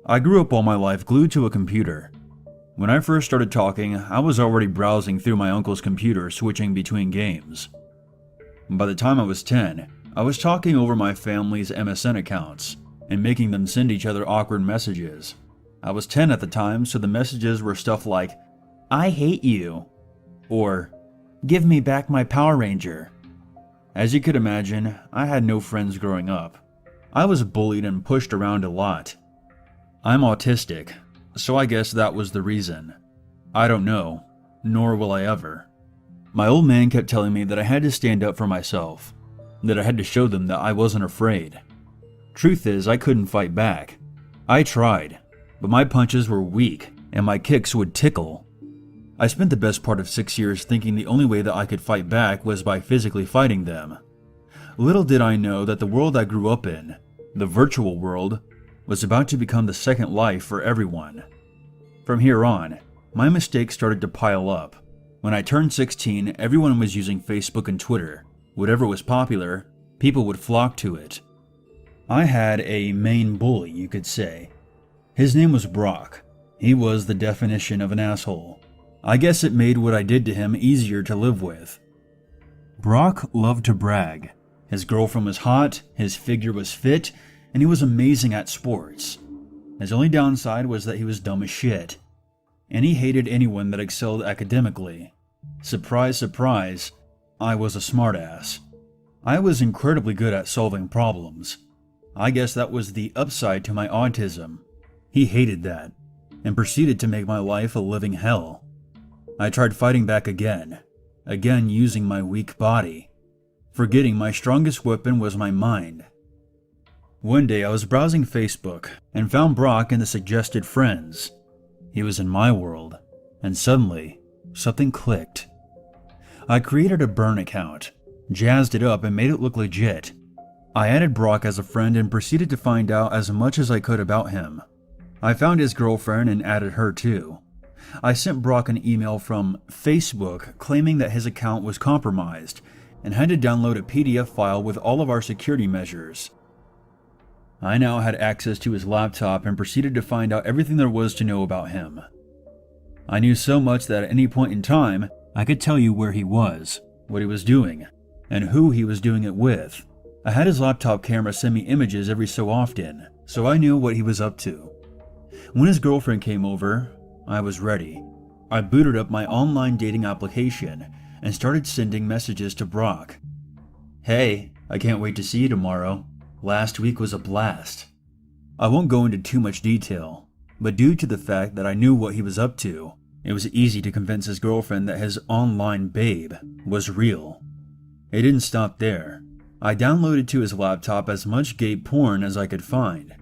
I grew up all my life glued to a computer. When I first started talking, I was already browsing through my uncle's computer, switching between games. By the time I was 10, I was talking over my family's MSN accounts and making them send each other awkward messages. I was 10 at the time, so the messages were stuff like, "I hate you," or "Give me back my Power Ranger." As you could imagine, I had no friends growing up. I was bullied and pushed around a lot. I'm autistic, so I guess that was the reason. I don't know, nor will I ever. My old man kept telling me that I had to stand up for myself, that I had to show them that I wasn't afraid. Truth is, I couldn't fight back. I tried, but my punches were weak and my kicks would tickle. I spent the best part of 6 years thinking the only way that I could fight back was by physically fighting them. Little did I know that the world I grew up in, the virtual world, was about to become the second life for everyone. From here on, my mistakes started to pile up. When I turned 16, everyone was using Facebook and Twitter. Whatever was popular, people would flock to it. I had a main bully, you could say. His name was Brock. He was the definition of an asshole. I guess it made what I did to him easier to live with. Brock loved to brag. His girlfriend was hot, his figure was fit, and he was amazing at sports. His only downside was that he was dumb as shit. And he hated anyone that excelled academically. Surprise, surprise, I was a smartass. I was incredibly good at solving problems. I guess that was the upside to my autism. He hated that, and proceeded to make my life a living hell. I tried fighting back again using my weak body, forgetting my strongest weapon was my mind. One day I was browsing Facebook and found Brock in the suggested friends. He was in my world, and suddenly, something clicked. I created a burn account, jazzed it up and made it look legit. I added Brock as a friend and proceeded to find out as much as I could about him. I found his girlfriend and added her too. I sent Brock an email from Facebook claiming that his account was compromised and had to download a PDF file with all of our security measures. I now had access to his laptop and proceeded to find out everything there was to know about him. I knew so much that at any point in time, I could tell you where he was, what he was doing, and who he was doing it with. I had his laptop camera send me images every so often, so I knew what he was up to. When his girlfriend came over, I was ready. I booted up my online dating application and started sending messages to Brock. "Hey, I can't wait to see you tomorrow. Last week was a blast." I won't go into too much detail, but due to the fact that I knew what he was up to, it was easy to convince his girlfriend that his online babe was real. It didn't stop there. I downloaded to his laptop as much gay porn as I could find.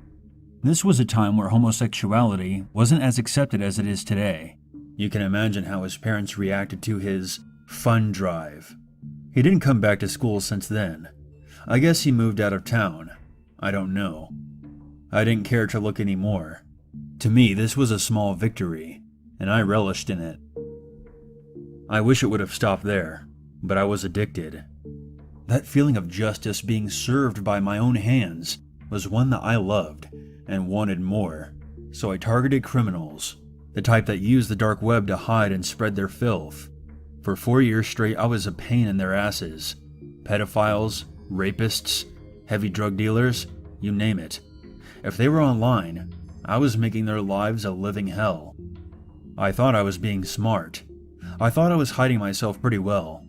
This was a time where homosexuality wasn't as accepted as it is today. You can imagine how his parents reacted to his fun drive. He didn't come back to school since then. I guess he moved out of town. I don't know. I didn't care to look anymore. To me, this was a small victory, and I relished in it. I wish it would have stopped there, but I was addicted. That feeling of justice being served by my own hands was one that I loved and wanted more, so I targeted criminals, the type that use the dark web to hide and spread their filth. For 4 years straight, I was a pain in their asses. Pedophiles, rapists, heavy drug dealers, you name it. If they were online, I was making their lives a living hell. I thought I was being smart. I thought I was hiding myself pretty well.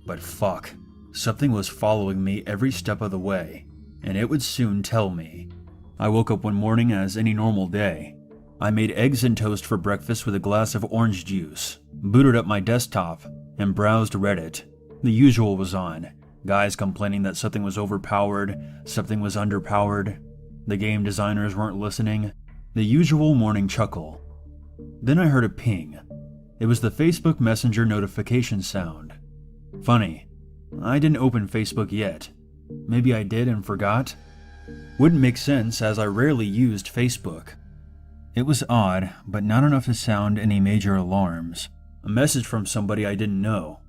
But fuck, something was following me every step of the way, and it would soon tell me. I woke up one morning as any normal day. I made eggs and toast for breakfast with a glass of orange juice, booted up my desktop, and browsed Reddit. The usual was on. Guys complaining that something was overpowered, something was underpowered, the game designers weren't listening, the usual morning chuckle. Then I heard a ping. It was the Facebook Messenger notification sound. Funny, I didn't open Facebook yet. Maybe I did and forgot? Wouldn't make sense as I rarely used Facebook. It was odd, but not enough to sound any major alarms. A message from somebody I didn't know.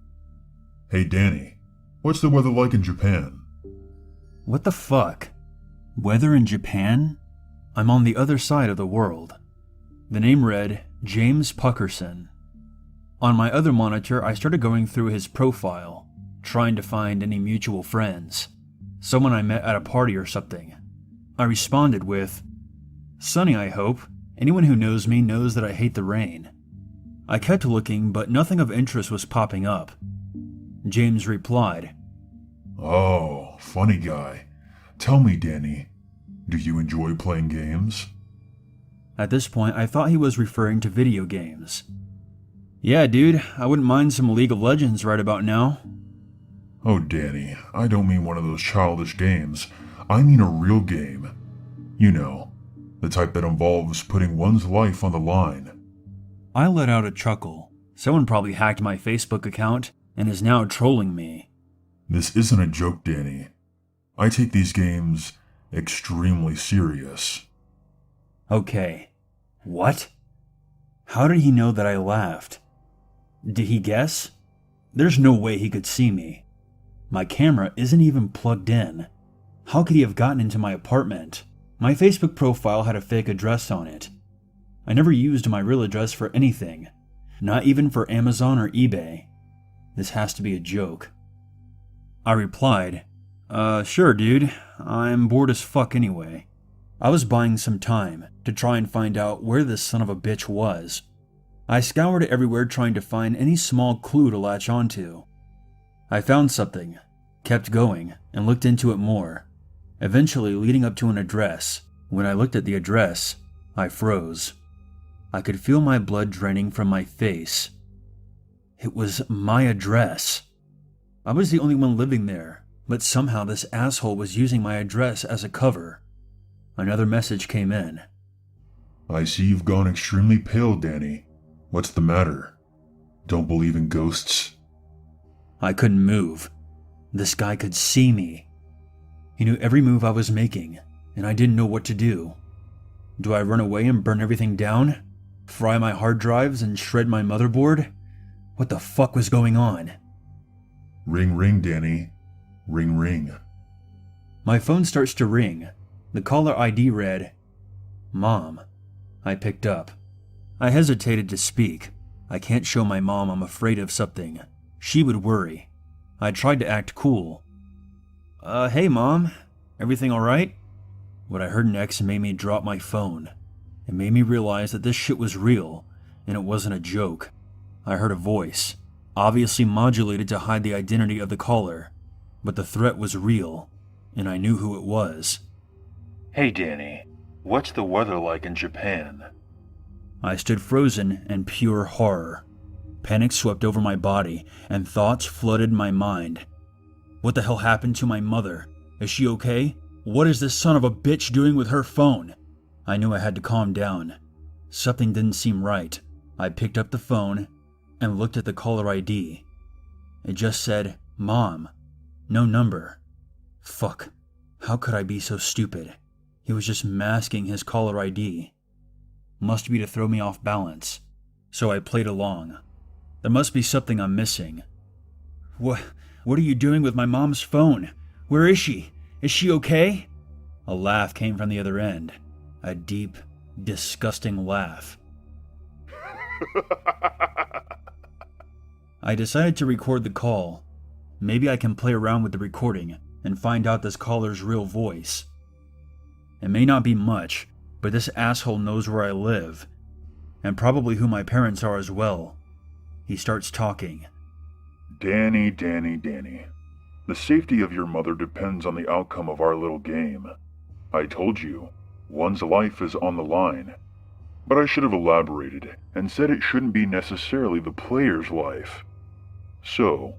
"Hey Danny, what's the weather like in Japan?" What the fuck? Weather in Japan? I'm on the other side of the world. The name read James Puckerson. On my other monitor, I started going through his profile, trying to find any mutual friends, someone I met at a party or something. I responded with, "Sunny, I hope. Anyone who knows me knows that I hate the rain." I kept looking, but nothing of interest was popping up. James replied, Oh, funny guy. Tell me, Danny, do you enjoy playing games? At this point, I thought he was referring to video games. "Yeah, dude, I wouldn't mind some League of Legends right about now." Oh, Danny, I don't mean one of those childish games. I mean a real game. You know, the type that involves putting one's life on the line. I let out a chuckle. Someone probably hacked my Facebook account and is now trolling me. This isn't a joke, Danny. I take these games extremely serious. Okay. What? How did he know that I laughed? Did he guess? There's no way he could see me. My camera isn't even plugged in. How could he have gotten into my apartment? My Facebook profile had a fake address on it. I never used my real address for anything, not even for Amazon or eBay. This has to be a joke. I replied, Sure, dude. I'm bored as fuck anyway." I was buying some time to try and find out where this son of a bitch was. I scoured everywhere trying to find any small clue to latch onto. I found something, kept going, and looked into it more, eventually leading up to an address. When I looked at the address, I froze. I could feel my blood draining from my face. It was my address. I was the only one living there, but somehow this asshole was using my address as a cover. Another message came in. I see you've gone extremely pale, Danny. What's the matter? Don't believe in ghosts? I couldn't move. This guy could see me. He knew every move I was making, and I didn't know what to do. Do I run away and burn everything down? Fry my hard drives and shred my motherboard? What the fuck was going on? Ring, ring, Danny. Ring, ring. My phone starts to ring. The caller ID read, "Mom." I picked up. I hesitated to speak. I can't show my mom I'm afraid of something. She would worry. I tried to act cool. Hey Mom, everything alright?" What I heard next made me drop my phone. It made me realize that this shit was real, and it wasn't a joke. I heard a voice, obviously modulated to hide the identity of the caller, but the threat was real, and I knew who it was. Hey Danny, what's the weather like in Japan? I stood frozen in pure horror. Panic swept over my body, and thoughts flooded my mind. What the hell happened to my mother? Is she okay? What is this son of a bitch doing with her phone? I knew I had to calm down. Something didn't seem right. I picked up the phone and looked at the caller ID. It just said, "Mom." No number. Fuck. How could I be so stupid? He was just masking his caller ID. Must be to throw me off balance. So I played along. There must be something I'm missing. What are you doing with my mom's phone? Where is she? Is she okay? A laugh came from the other end. A deep, disgusting laugh. I decided to record the call. Maybe I can play around with the recording and find out this caller's real voice. It may not be much, but this asshole knows where I live, and probably who my parents are as well. He starts talking. Danny. The safety of your mother depends on the outcome of our little game. I told you, one's life is on the line. But I should have elaborated and said it shouldn't be necessarily the player's life. So,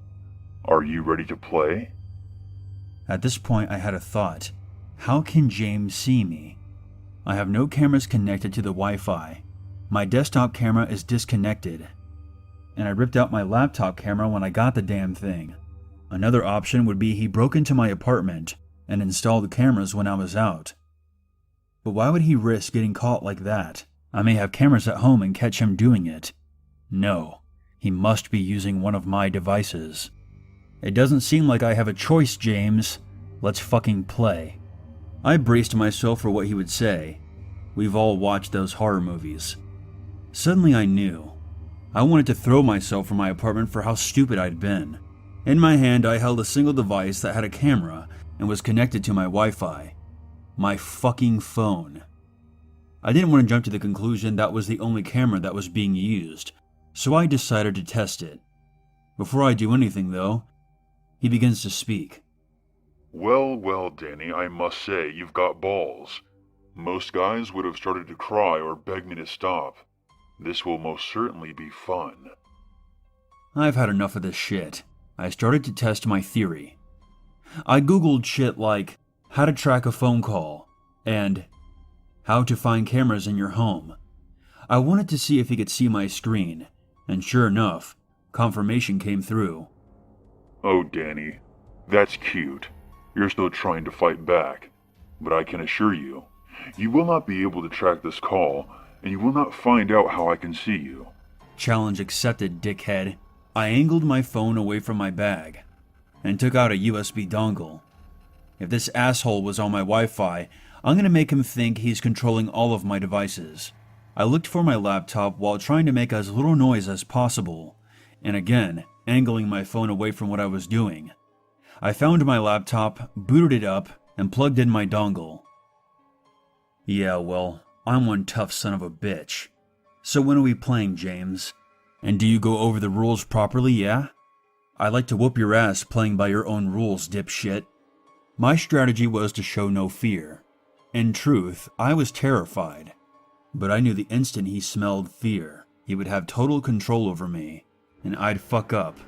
are you ready to play? At this point, I had a thought. How can James see me? I have no cameras connected to the Wi-Fi. My desktop camera is disconnected, and I ripped out my laptop camera when I got the damn thing. Another option would be he broke into my apartment and installed the cameras when I was out. But why would he risk getting caught like that? I may have cameras at home and catch him doing it. No, he must be using one of my devices. It doesn't seem like I have a choice, James. Let's fucking play. I braced myself for what he would say. We've all watched those horror movies. Suddenly I knew. I wanted to throw myself from my apartment for how stupid I'd been. In my hand, I held a single device that had a camera and was connected to my Wi-Fi. My fucking phone. I didn't want to jump to the conclusion that was the only camera that was being used, so I decided to test it. Before I do anything, though, he begins to speak. Well, Danny, I must say you've got balls. Most guys would have started to cry or beg me to stop. This will most certainly be fun. I've had enough of this shit. I started to test my theory. I googled shit like how to track a phone call and how to find cameras in your home. I wanted to see if he could see my screen, and sure enough, confirmation came through. Oh, Danny, that's cute. You're still trying to fight back, but I can assure you, you will not be able to track this call, and you will not find out how I can see you. Challenge accepted, dickhead. I angled my phone away from my bag and took out a USB dongle. If this asshole was on my Wi-Fi, I'm gonna make him think he's controlling all of my devices. I looked for my laptop while trying to make as little noise as possible, and again, angling my phone away from what I was doing. I found my laptop, booted it up, and plugged in my dongle. Yeah, well, I'm one tough son of a bitch. So when are we playing, James? And do you go over the rules properly, yeah? I like to whoop your ass playing by your own rules, dipshit. My strategy was to show no fear. In truth, I was terrified. But I knew the instant he smelled fear, he would have total control over me, and I'd fuck up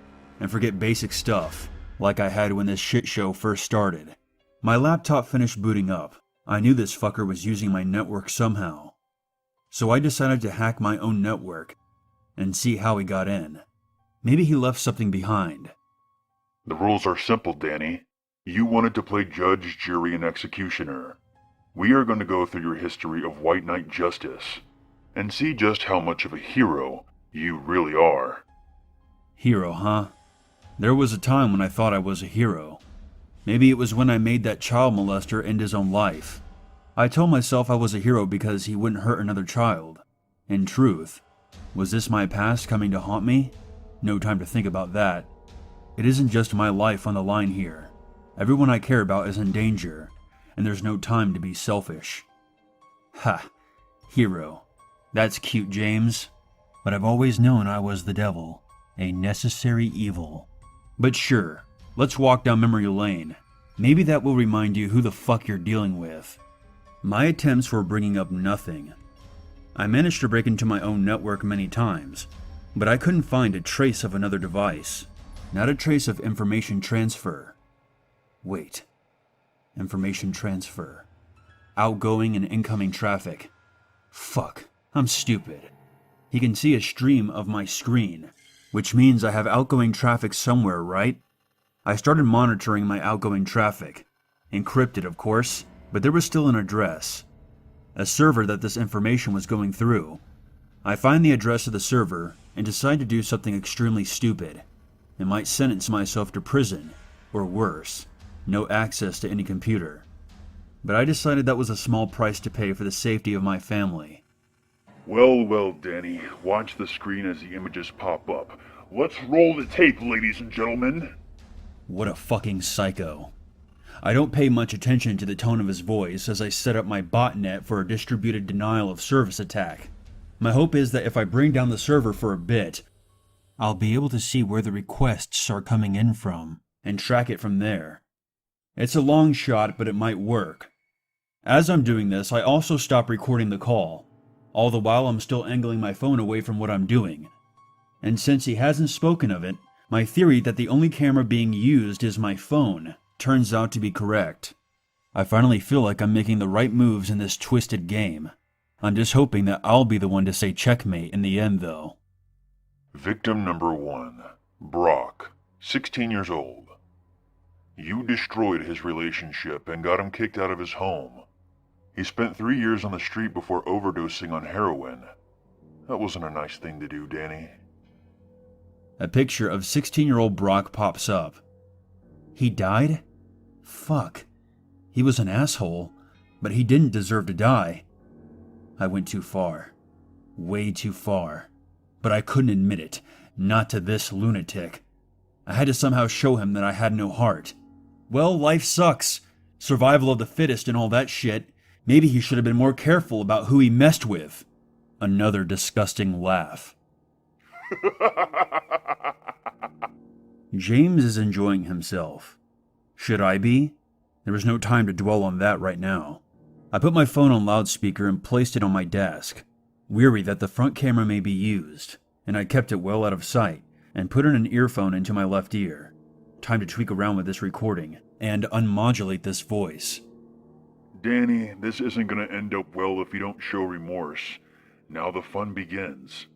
and forget basic stuff, like I had when this shit show first started. My laptop finished booting up. I knew this fucker was using my network somehow. So I decided to hack my own network and see how he got in. Maybe he left something behind. The rules are simple, Danny. You wanted to play judge, jury, and executioner. We are going to go through your history of White Knight Justice and see just how much of a hero you really are. Hero, huh? There was a time when I thought I was a hero. Maybe it was when I made that child molester end his own life. I told myself I was a hero because he wouldn't hurt another child. In truth, was this my past coming to haunt me? No time to think about that. It isn't just my life on the line here. Everyone I care about is in danger, and there's no time to be selfish. Ha! Hero. That's cute, James. But I've always known I was the devil, a necessary evil. But sure, let's walk down memory lane. Maybe that will remind you who the fuck you're dealing with. My attempts were bringing up nothing. I managed to break into my own network many times, but I couldn't find a trace of another device. Not a trace of information transfer. Wait. Information transfer. Outgoing and incoming traffic. Fuck, I'm stupid. He can see a stream of my screen, which means I have outgoing traffic somewhere, right? I started monitoring my outgoing traffic. Encrypted, of course, but there was still an address. A server that this information was going through. I find the address of the server and decide to do something extremely stupid. It might sentence myself to prison, or worse, no access to any computer. But I decided that was a small price to pay for the safety of my family. Well, Danny, watch the screen as the images pop up. Let's roll the tape, ladies and gentlemen. What a fucking psycho. I don't pay much attention to the tone of his voice as I set up my botnet for a distributed denial of service attack. My hope is that if I bring down the server for a bit, I'll be able to see where the requests are coming in from and track it from there. It's a long shot, but it might work. As I'm doing this, I also stop recording the call. All the while I'm still angling my phone away from what I'm doing. And since he hasn't spoken of it, my theory that the only camera being used is my phone turns out to be correct. I finally feel like I'm making the right moves in this twisted game. I'm just hoping that I'll be the one to say checkmate in the end, though. Victim number 1, Brock, 16 years old. You destroyed his relationship and got him kicked out of his home. He spent 3 years on the street before overdosing on heroin. That wasn't a nice thing to do, Danny. A picture of 16-year-old Brock pops up. He died? Fuck. He was an asshole, but he didn't deserve to die. I went too far. Way too far. But I couldn't admit it. Not to this lunatic. I had to somehow show him that I had no heart. Well, life sucks. Survival of the fittest and all that shit. Maybe he should have been more careful about who he messed with. Another disgusting laugh. James is enjoying himself. Should I be? There was no time to dwell on that right now. I put my phone on loudspeaker and placed it on my desk, weary that the front camera may be used, and I kept it well out of sight and put in an earphone into my left ear. Time to tweak around with this recording and unmodulate this voice. Danny, this isn't going to end up well if you don't show remorse. Now the fun begins.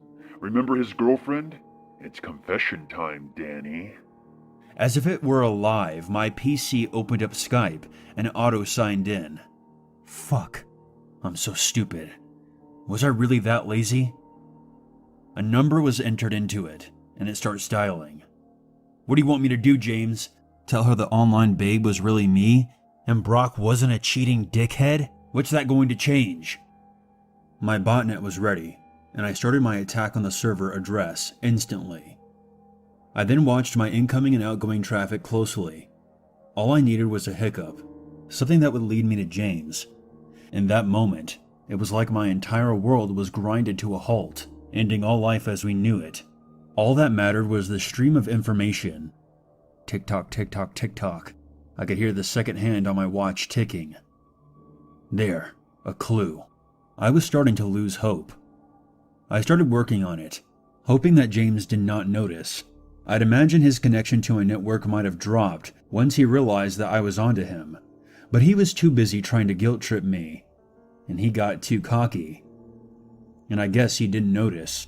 Remember his girlfriend? It's confession time, Danny. As if it were alive, my PC opened up Skype and auto-signed in. Fuck. I'm so stupid. Was I really that lazy? A number was entered into it, and it starts dialing. What do you want me to do, James? Tell her the online babe was really me, and Brock wasn't a cheating dickhead? What's that going to change? My botnet was ready, and I started my attack on the server address instantly. I then watched my incoming and outgoing traffic closely. All I needed was a hiccup, something that would lead me to James. In that moment, it was like my entire world was grinded to a halt, ending all life as we knew it. All that mattered was the stream of information. Tick-tock, tick-tock, tick-tock. I could hear the second hand on my watch ticking. There, a clue. I was starting to lose hope. I started working on it, hoping that James did not notice. I'd imagine his connection to my network might have dropped once he realized that I was onto him, but he was too busy trying to guilt-trip me, and he got too cocky. And I guess he didn't notice.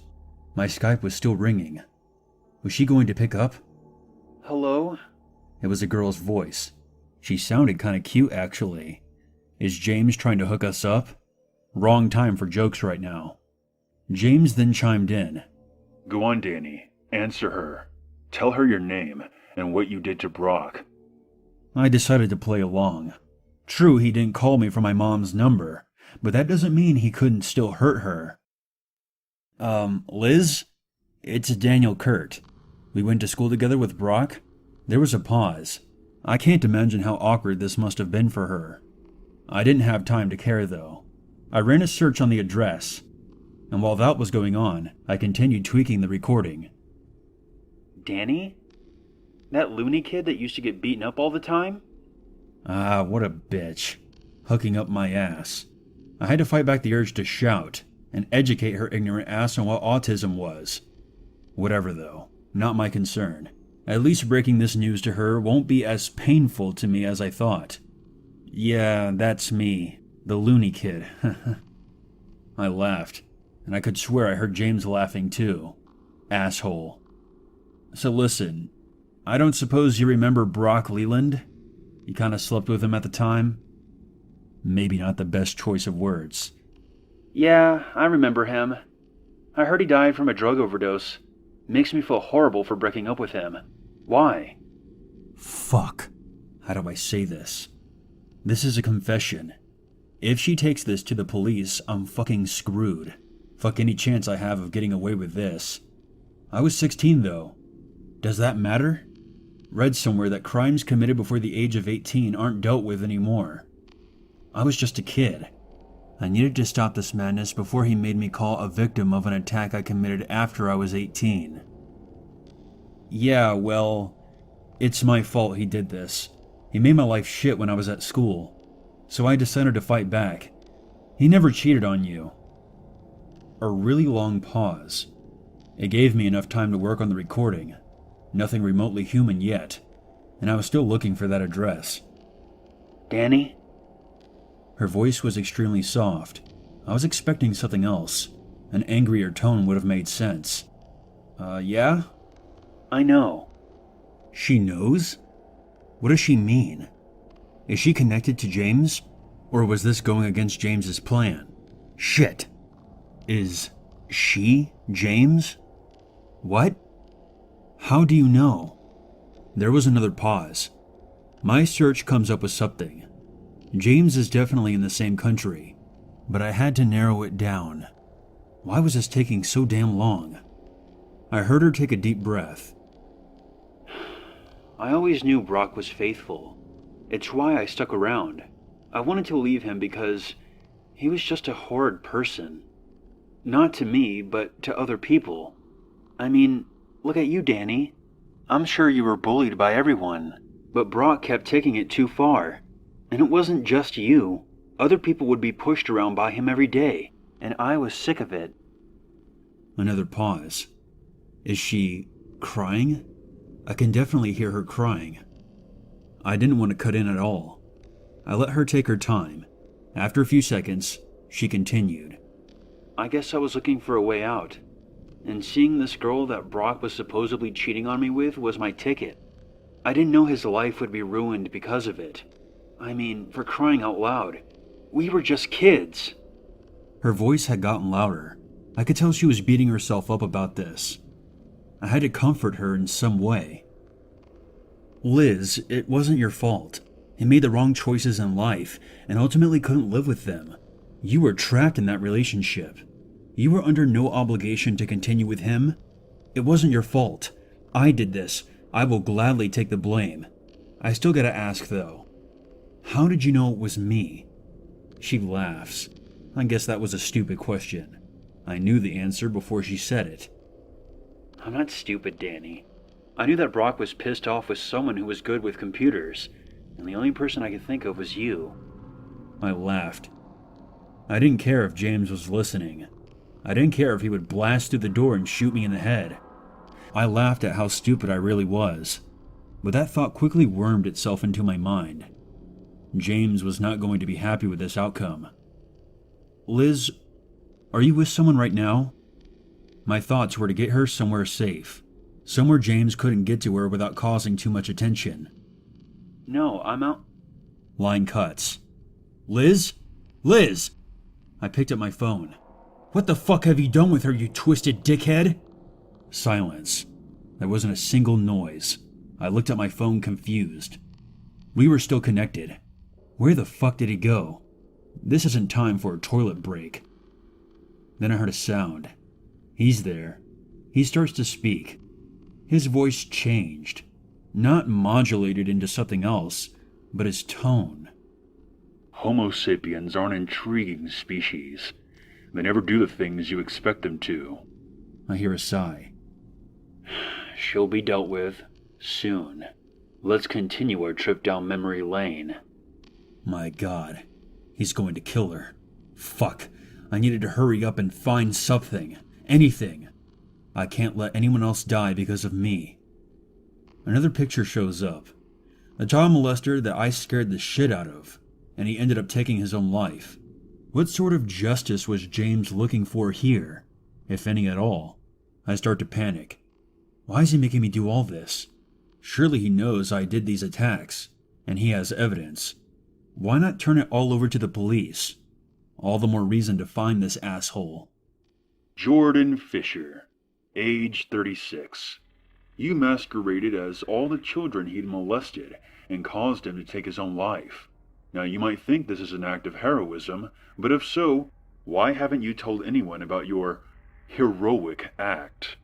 My Skype was still ringing. Was she going to pick up? Hello? It was a girl's voice. She sounded kinda cute, actually. Is James trying to hook us up? Wrong time for jokes right now. James then chimed in. Go on, Danny. Answer her. Tell her your name and what you did to Brock. I decided to play along. True, he didn't call me from my mom's number, but that doesn't mean he couldn't still hurt her. Liz? It's Daniel Kurt. We went to school together with Brock? There was a pause. I can't imagine how awkward this must have been for her. I didn't have time to care, though. I ran a search on the address, and while that was going on, I continued tweaking the recording. Danny? That loony kid that used to get beaten up all the time? Ah, what a bitch. Hooking up my ass. I had to fight back the urge to shout and educate her ignorant ass on what autism was. Whatever, though. Not my concern. At least breaking this news to her won't be as painful to me as I thought. Yeah, that's me. The loony kid. I laughed, and I could swear I heard James laughing too. Asshole. So listen, I don't suppose you remember Brock Leland? You kinda slept with him at the time? Maybe not the best choice of words. Yeah, I remember him. I heard he died from a drug overdose. Makes me feel horrible for breaking up with him. Why? Fuck. How do I say this? This is a confession. If she takes this to the police, I'm fucking screwed. Fuck any chance I have of getting away with this. I was 16 though. Does that matter? Read somewhere that crimes committed before the age of 18 aren't dealt with anymore. I was just a kid. I needed to stop this madness before he made me call a victim of an attack I committed after I was 18. Yeah, well, it's my fault he did this. He made my life shit when I was at school, so I decided to fight back. He never cheated on you. A really long pause. It gave me enough time to work on the recording. Nothing remotely human yet, and I was still looking for that address. Danny? Her voice was extremely soft. I was expecting something else. An angrier tone would have made sense. Yeah? I know. She knows? What does she mean? Is she connected to James? Or was this going against James's plan? Shit. Is she James? What? How do you know? There was another pause. My search comes up with something. James is definitely in the same country. but I had to narrow it down. Why was this taking so damn long? I heard her take a deep breath. I always knew Brock was faithful. It's why I stuck around. I wanted to leave him because he was just a horrid person. Not to me, but to other people. I mean, look at you, Danny. I'm sure you were bullied by everyone, but Brock kept taking it too far. And it wasn't just you. Other people would be pushed around by him every day, and I was sick of it. Another pause. Is she crying? I can definitely hear her crying. I didn't want to cut in at all. I let her take her time. After a few seconds, she continued. I guess I was looking for a way out, and seeing this girl that Brock was supposedly cheating on me with was my ticket. I didn't know his life would be ruined because of it. I mean, for crying out loud, we were just kids. Her voice had gotten louder. I could tell she was beating herself up about this. I had to comfort her in some way. Liz, it wasn't your fault. You made the wrong choices in life and ultimately couldn't live with them. You were trapped in that relationship. You were under no obligation to continue with him. It wasn't your fault. I did this. I will gladly take the blame. I still gotta ask though. How did you know it was me? She laughs. I guess that was a stupid question. I knew the answer before she said it. I'm not stupid, Danny. I knew that Brock was pissed off with someone who was good with computers, and the only person I could think of was you. I laughed. I didn't care if James was listening. I didn't care if he would blast through the door and shoot me in the head. I laughed at how stupid I really was, but that thought quickly wormed itself into my mind. James was not going to be happy with this outcome. Liz, are you with someone right now? My thoughts were to get her somewhere safe, somewhere James couldn't get to her without causing too much attention. No, I'm out. Line cuts. Liz? Liz! I picked up my phone. What the fuck have you done with her, you twisted dickhead? Silence. There wasn't a single noise. I looked at my phone confused. We were still connected. Where the fuck did he go? This isn't time for a toilet break. Then I heard a sound. He's there. He starts to speak. His voice changed. Not modulated into something else, but his tone. Homo sapiens are an intriguing species. They never do the things you expect them to. I hear a sigh. She'll be dealt with soon. Let's continue our trip down memory lane. My God, he's going to kill her. Fuck, I needed to hurry up and find something. Anything. I can't let anyone else die because of me. Another picture shows up. A child molester that I scared the shit out of, and he ended up taking his own life. What sort of justice was James looking for here, if any at all? I start to panic. Why is he making me do all this? Surely he knows I did these attacks, and he has evidence. Why not turn it all over to the police? All the more reason to find this asshole. Jordan Fisher, age 36. You masqueraded as all the children he'd molested and caused him to take his own life. Now you might think this is an act of heroism, but if so, why haven't you told anyone about your heroic act?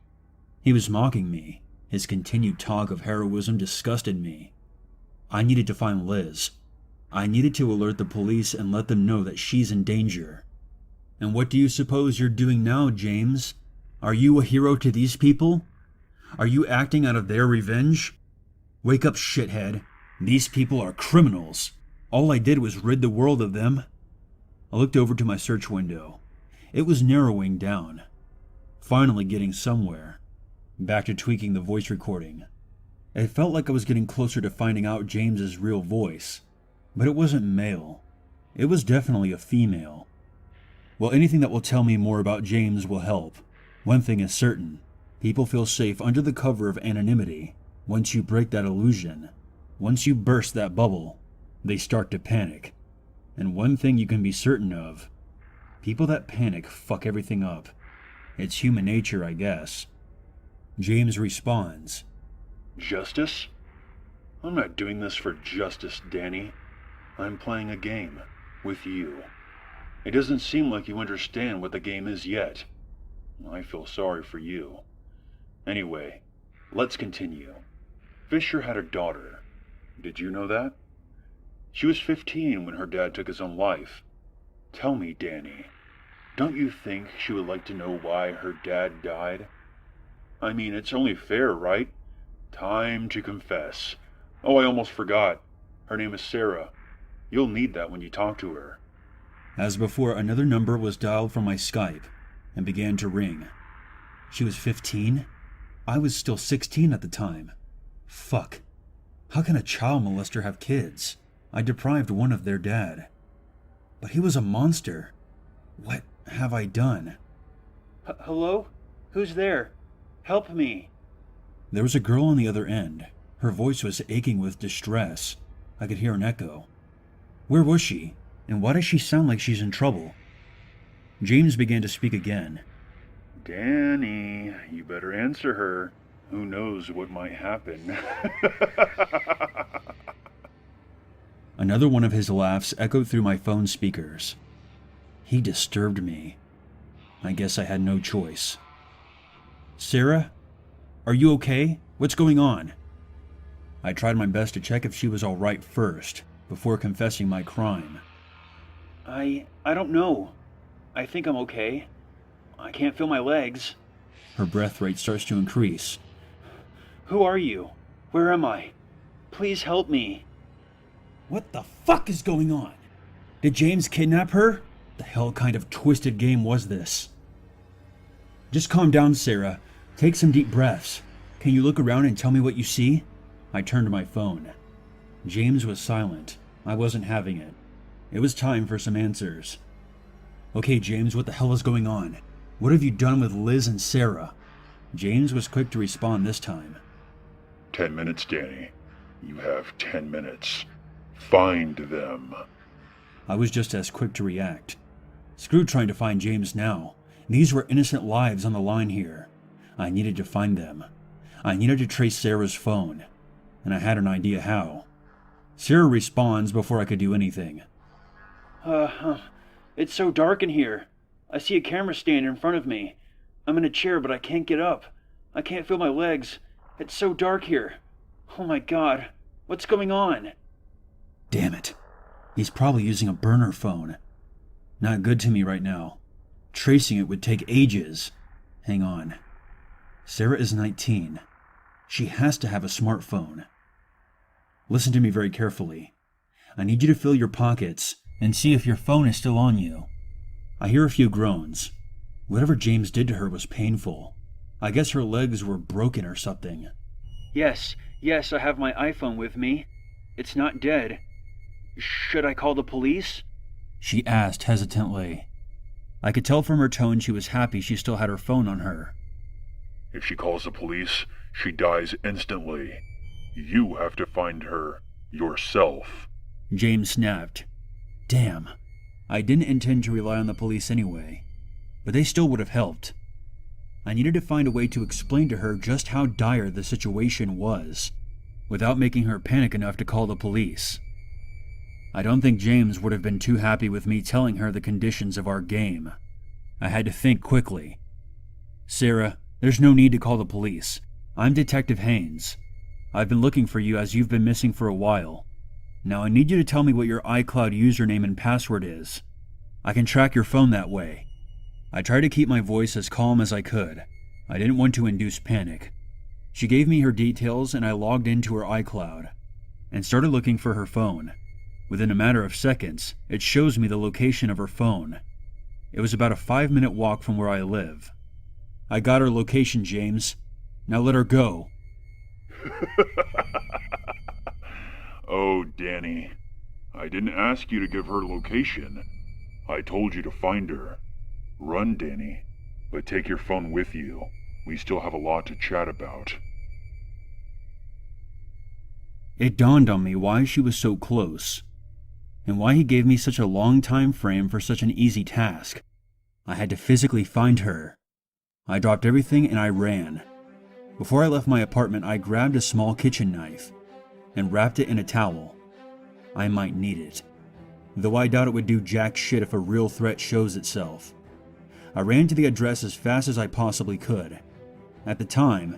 He was mocking me. His continued talk of heroism disgusted me. I needed to find Liz. I needed to alert the police and let them know that she's in danger. And what do you suppose you're doing now, James? Are you a hero to these people? Are you acting out of their revenge? Wake up, shithead. These people are criminals. All I did was rid the world of them. I looked over to my search window. It was narrowing down. Finally getting somewhere. Back to tweaking the voice recording. It felt like I was getting closer to finding out James's real voice. But it wasn't male. It was definitely a female. Well, anything that will tell me more about James will help. One thing is certain. People feel safe under the cover of anonymity. Once you break that illusion, once you burst that bubble, they start to panic. And one thing you can be certain of, people that panic fuck everything up. It's human nature, I guess. James responds. Justice? I'm not doing this for justice, Danny. I'm playing a game with you. It doesn't seem like you understand what the game is yet. I feel sorry for you. Anyway, let's continue. Fisher had a daughter. Did you know that? She was 15 when her dad took his own life. Tell me, Danny, don't you think she would like to know why her dad died? I mean, it's only fair, right? Time to confess. Oh, I almost forgot. Her name is Sarah. You'll need that when you talk to her. As before, another number was dialed from my Skype and began to ring. She was 15? I was still 16 at the time. Fuck. How can a child molester have kids? I deprived one of their dad. But he was a monster. What have I done? Hello? Who's there? Help me. There was a girl on the other end. Her voice was aching with distress. I could hear an echo. Where was she? And why does she sound like she's in trouble? James began to speak again. Danny, you better answer her. Who knows what might happen? Another one of his laughs echoed through my phone speakers. He disturbed me. I guess I had no choice. Sarah? Are you okay? What's going on? I tried my best to check if she was all right first, before confessing my crime. I don't know. I think I'm okay. I can't feel my legs. Her breath rate starts to increase. Who are you? Where am I? Please help me. What the fuck is going on? Did James kidnap her? The hell kind of twisted game was this? Just calm down, Sarah. Take some deep breaths. Can you look around and tell me what you see? I turned to my phone. James was silent. I wasn't having it. It was time for some answers. Okay, James, what the hell is going on? What have you done with Liz and Sarah? James was quick to respond this time. 10 minutes, Danny. You have 10 minutes. Find them. I was just as quick to react. Screw trying to find James now. These were innocent lives on the line here. I needed to find them. I needed to trace Sarah's phone. And I had an idea how. Sarah responds before I could do anything. It's so dark in here. I see a camera stand in front of me. I'm in a chair, but I can't get up. I can't feel my legs. It's so dark here. Oh my God. What's going on? Damn it. He's probably using a burner phone. Not good to me right now. Tracing it would take ages. Hang on. Sarah is 19. She has to have a smartphone. Listen to me very carefully. I need you to fill your pockets and see if your phone is still on you. I hear a few groans. Whatever James did to her was painful. I guess her legs were broken or something. Yes, I have my iPhone with me. It's not dead. Should I call the police? She asked hesitantly. I could tell from her tone she was happy she still had her phone on her. If she calls the police, she dies instantly. You have to find her yourself. James snapped. Damn. I didn't intend to rely on the police anyway, but they still would have helped. I needed to find a way to explain to her just how dire the situation was, without making her panic enough to call the police. I don't think James would have been too happy with me telling her the conditions of our game. I had to think quickly. Sarah, there's no need to call the police. I'm Detective Haynes. I've been looking for you as you've been missing for a while. Now I need you to tell me what your iCloud username and password is. I can track your phone that way. I tried to keep my voice as calm as I could. I didn't want to induce panic. She gave me her details and I logged into her iCloud and started looking for her phone. Within a matter of seconds, it shows me the location of her phone. It was about a 5-minute walk from where I live. I got her location, James. Now let her go. Oh, Danny. I didn't ask you to give her location. I told you to find her. Run, Danny, but take your phone with you. We still have a lot to chat about. It dawned on me why she was so close, and why he gave me such a long time frame for such an easy task. I had to physically find her. I dropped everything and I ran. Before I left my apartment, I grabbed a small kitchen knife and wrapped it in a towel. I might need it. though I doubt it would do jack shit if a real threat shows itself. I ran to the address as fast as I possibly could. At the time,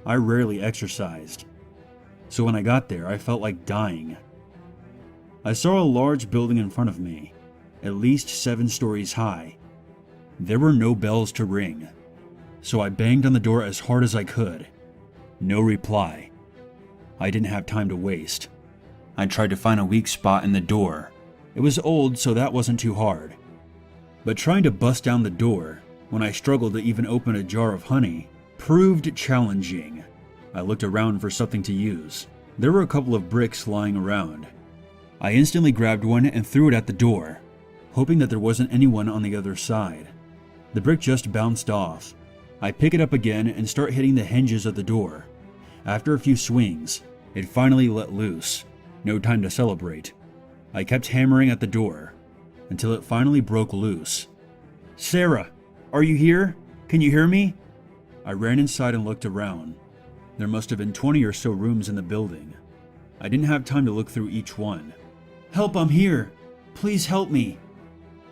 I rarely exercised, so when I got there, I felt like dying. I saw a large building in front of me, at least 7 stories high. There were no bells to ring, so I banged on the door as hard as I could. No reply. I didn't have time to waste. I tried to find a weak spot in the door. It was old, so that wasn't too hard. But trying to bust down the door, when I struggled to even open a jar of honey, proved challenging. I looked around for something to use. There were a couple of bricks lying around. I instantly grabbed one and threw it at the door, hoping that there wasn't anyone on the other side. The brick just bounced off. I pick it up again and start hitting the hinges of the door. After a few swings, it finally let loose. No time to celebrate. I kept hammering at the door until it finally broke loose. "Sarah, are you here? Can you hear me?" I ran inside and looked around. There must have been 20 or so rooms in the building. I didn't have time to look through each one. "Help, I'm here. Please help me."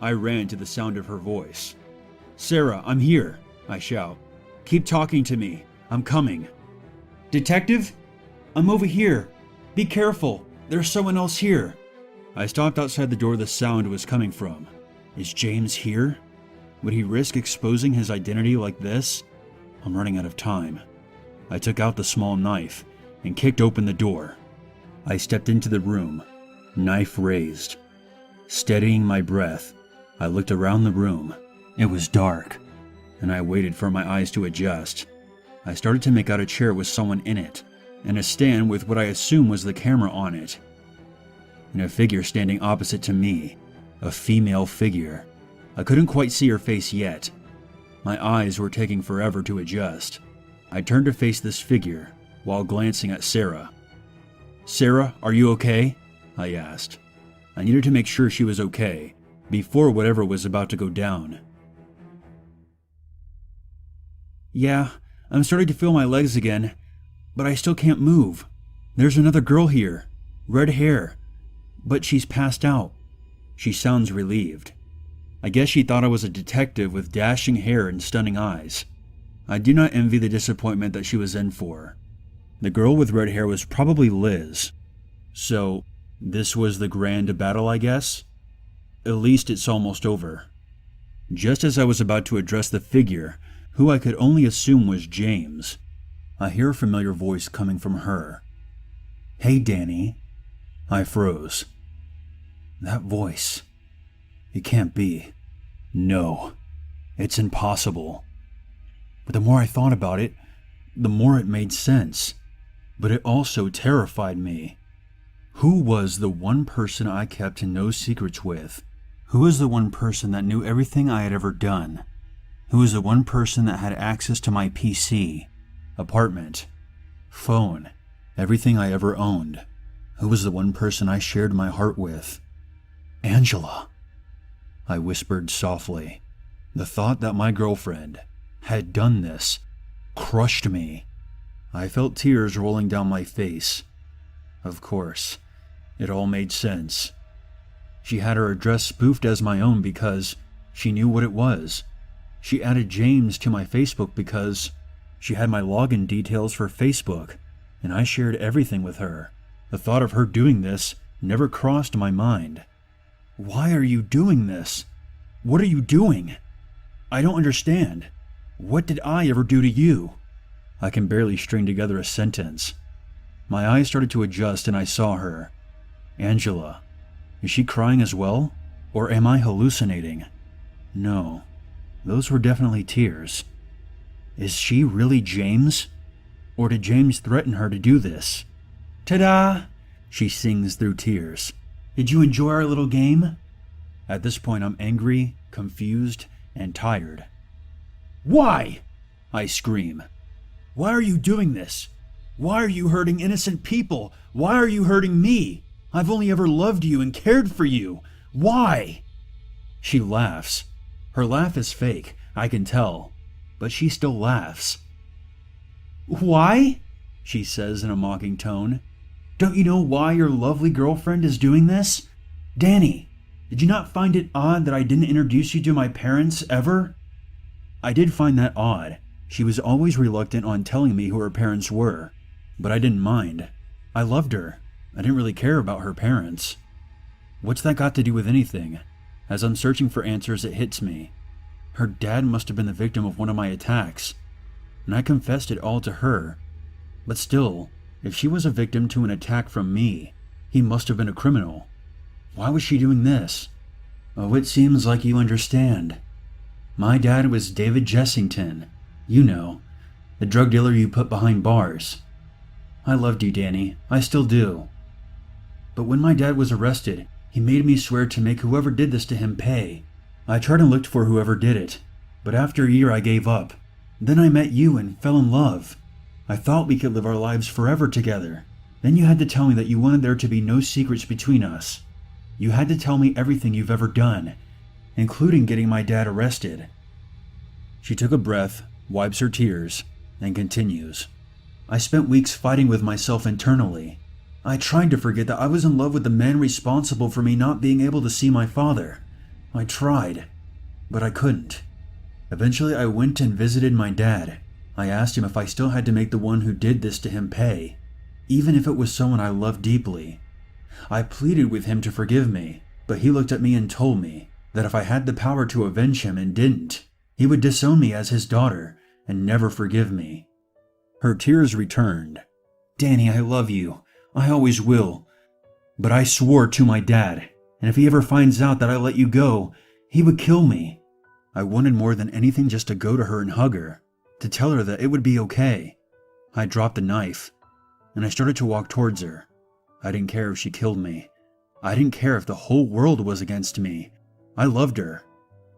I ran to the sound of her voice. "Sarah, I'm here," I shout. "Keep talking to me. I'm coming." "Detective? I'm over here. Be careful. There's someone else here." I stopped outside the door the sound was coming from. Is James here? Would he risk exposing his identity like this? I'm running out of time. I took out the small knife and kicked open the door. I stepped into the room, knife raised. Steadying my breath, I looked around the room. It was dark, and I waited for my eyes to adjust. I started to make out a chair with someone in it, and a stand with what I assume was the camera on it, and a figure standing opposite to me, a female figure. I couldn't quite see her face yet. My eyes were taking forever to adjust. I turned to face this figure while glancing at Sarah. "Sarah, are you okay?" I asked. I needed to make sure she was okay before whatever was about to go down. "Yeah, I'm starting to feel my legs again, but I still can't move. There's another girl here, red hair, but she's passed out." She sounds relieved. I guess she thought I was a detective with dashing hair and stunning eyes. I do not envy the disappointment that she was in for. The girl with red hair was probably Liz. So, this was the grand battle, I guess? At least it's almost over. Just as I was about to address the figure, who I could only assume was James, I hear a familiar voice coming from her. "Hey, Danny." I froze. That voice. It can't be. No. It's impossible. But the more I thought about it, the more it made sense. But it also terrified me. Who was the one person I kept no secrets with? Who was the one person that knew everything I had ever done? Who was the one person that had access to my PC, apartment, phone, everything I ever owned? Who was the one person I shared my heart with? Angela. I whispered softly. The thought that my girlfriend had done this crushed me. I felt tears rolling down my face. Of course, it all made sense. She had her address spoofed as my own because she knew what it was. She added James to my Facebook because she had my login details for Facebook, and I shared everything with her. The thought of her doing this never crossed my mind. Why are you doing this? What are you doing? I don't understand. What did I ever do to you? I can barely string together a sentence. My eyes started to adjust and I saw her. Angela. Is she crying as well? Or am I hallucinating? No. Those were definitely tears. Is she really James? Or did James threaten her to do this? Ta-da! She sings through tears. Did you enjoy our little game? At this point, I'm angry, confused, and tired. Why? I scream. Why are you doing this? Why are you hurting innocent people? Why are you hurting me? I've only ever loved you and cared for you. Why? She laughs. Her laugh is fake, I can tell, but she still laughs. Why? She says in a mocking tone. Don't you know why your lovely girlfriend is doing this? Danny, did you not find it odd that I didn't introduce you to my parents ever? I did find that odd. She was always reluctant on telling me who her parents were, but I didn't mind. I loved her. I didn't really care about her parents. What's that got to do with anything? As I'm searching for answers, it hits me. Her dad must have been the victim of one of my attacks, and I confessed it all to her. But still, if she was a victim to an attack from me, he must have been a criminal. Why was she doing this? Oh, it seems like you understand. My dad was David Jessington. You know, the drug dealer you put behind bars. I loved you, Danny. I still do. But when my dad was arrested, he made me swear to make whoever did this to him pay. I tried and looked for whoever did it, but after a year I gave up. Then I met you and fell in love. I thought we could live our lives forever together. Then you had to tell me that you wanted there to be no secrets between us. You had to tell me everything you've ever done, including getting my dad arrested. She took a breath, wipes her tears, and continues. I spent weeks fighting with myself internally. I tried to forget that I was in love with the man responsible for me not being able to see my father. I tried, but I couldn't. Eventually I went and visited my dad. I asked him if I still had to make the one who did this to him pay, even if it was someone I loved deeply. I pleaded with him to forgive me, but he looked at me and told me that if I had the power to avenge him and didn't, he would disown me as his daughter and never forgive me. Her tears returned. Danny, I love you. I always will. But I swore to my dad, and if he ever finds out that I let you go, he would kill me. I wanted more than anything just to go to her and hug her, to tell her that it would be okay. I dropped the knife, and I started to walk towards her. I didn't care if she killed me. I didn't care if the whole world was against me. I loved her,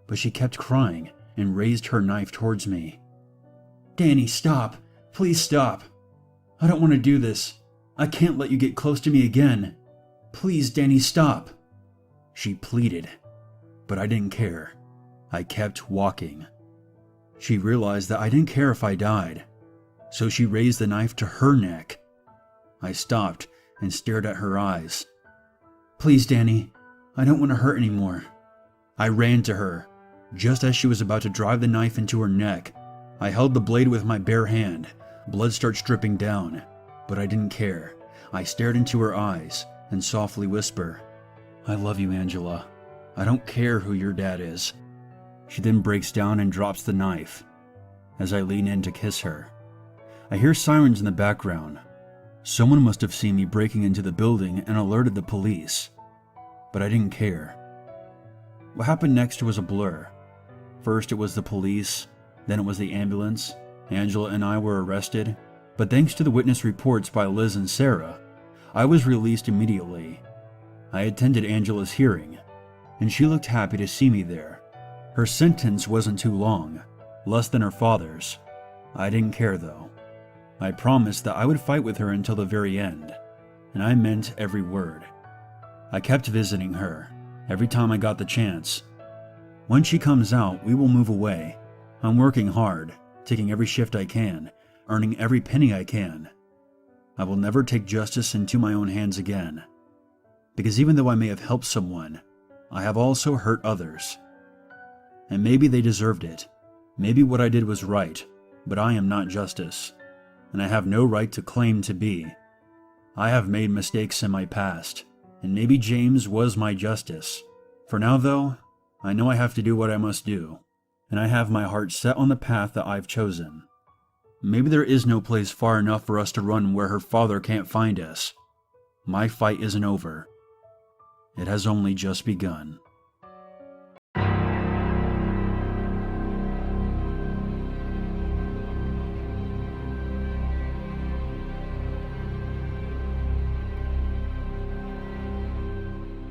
but she kept crying and raised her knife towards me. Danny, stop. Please stop. I don't want to do this. I can't let you get close to me again. Please, Danny, stop. She pleaded, but I didn't care. I kept walking. She realized that I didn't care if I died, so she raised the knife to her neck. I stopped and stared at her eyes. Please, Danny, I don't want to hurt anymore. I ran to her. Just as she was about to drive the knife into her neck, I held the blade with my bare hand. Blood starts dripping down, but I didn't care. I stared into her eyes and softly whisper, I love you, Angela. I don't care who your dad is. She then breaks down and drops the knife. As I lean in to kiss her, I hear sirens in the background. Someone must have seen me breaking into the building and alerted the police, but I didn't care. What happened next was a blur. First it was the police, then it was the ambulance. Angela and I were arrested, but thanks to the witness reports by Liz and Sarah, I was released immediately. I attended Angela's hearing, and she looked happy to see me there. Her sentence wasn't too long, less than her father's. I didn't care though. I promised that I would fight with her until the very end, and I meant every word. I kept visiting her, every time I got the chance. When she comes out, we will move away. I'm working hard, taking every shift I can, earning every penny I can. I will never take justice into my own hands again. Because even though I may have helped someone, I have also hurt others. And maybe they deserved it. Maybe what I did was right, but I am not justice, and I have no right to claim to be. I have made mistakes in my past, and maybe James was my justice. For now though, I know I have to do what I must do, and I have my heart set on the path that I've chosen. Maybe there is no place far enough for us to run where her father can't find us. My fight isn't over. It has only just begun.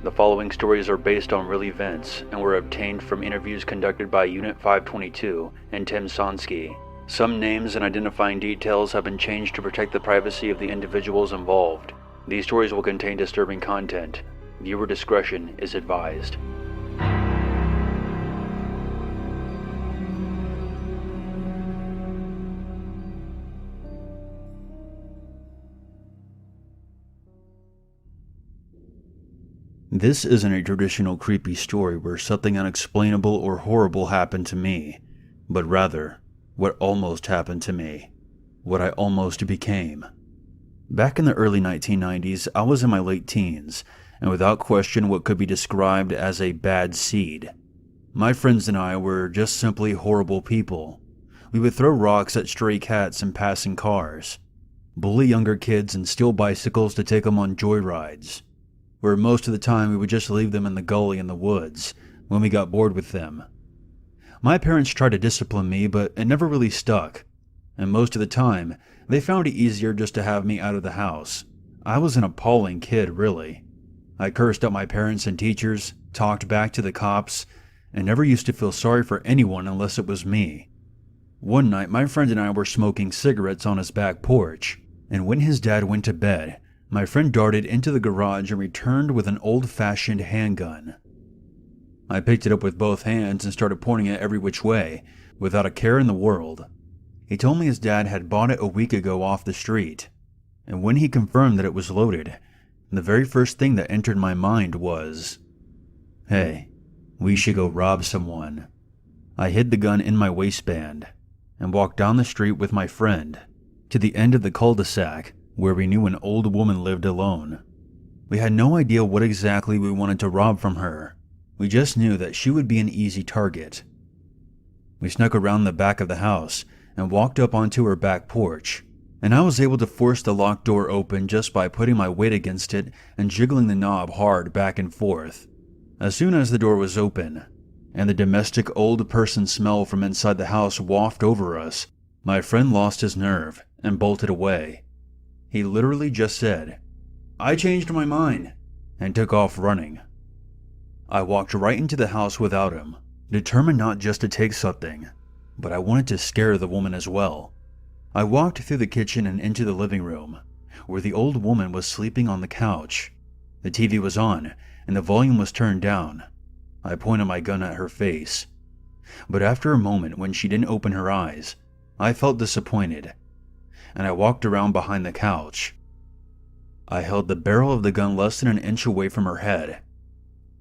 The following stories are based on real events and were obtained from interviews conducted by Unit 522 and Tim Sonski. Some names and identifying details have been changed to protect the privacy of the individuals involved. These stories will contain disturbing content. Viewer discretion is advised. This isn't a traditional creepy story where something unexplainable or horrible happened to me, but rather, what almost happened to me. What I almost became. Back in the early 1990s, I was in my late teens, and without question what could be described as a bad seed. My friends and I were just simply horrible people. We would throw rocks at stray cats and passing cars, bully younger kids and steal bicycles to take them on joyrides, where most of the time we would just leave them in the gully in the woods when we got bored with them. My parents tried to discipline me, but it never really stuck, and most of the time they found it easier just to have me out of the house. I was an appalling kid, really. I cursed at my parents and teachers, talked back to the cops, and never used to feel sorry for anyone unless it was me. One night, my friend and I were smoking cigarettes on his back porch, and when his dad went to bed, my friend darted into the garage and returned with an old-fashioned handgun. I picked it up with both hands and started pointing it every which way, without a care in the world. He told me his dad had bought it a week ago off the street, and when he confirmed that it was loaded, the very first thing that entered my mind was, "Hey, we should go rob someone." I hid the gun in my waistband and walked down the street with my friend to the end of the cul-de-sac where we knew an old woman lived alone. We had no idea what exactly we wanted to rob from her. We just knew that she would be an easy target. We snuck around the back of the house and walked up onto her back porch, and I was able to force the locked door open just by putting my weight against it and jiggling the knob hard back and forth. As soon as the door was open, and the domestic old person smell from inside the house wafted over us, my friend lost his nerve and bolted away. He literally just said, "I changed my mind," and took off running. I walked right into the house without him, determined not just to take something, but I wanted to scare the woman as well. I walked through the kitchen and into the living room, where the old woman was sleeping on the couch. The TV was on, and the volume was turned down. I pointed my gun at her face. But after a moment when she didn't open her eyes, I felt disappointed, and I walked around behind the couch. I held the barrel of the gun less than an inch away from her head,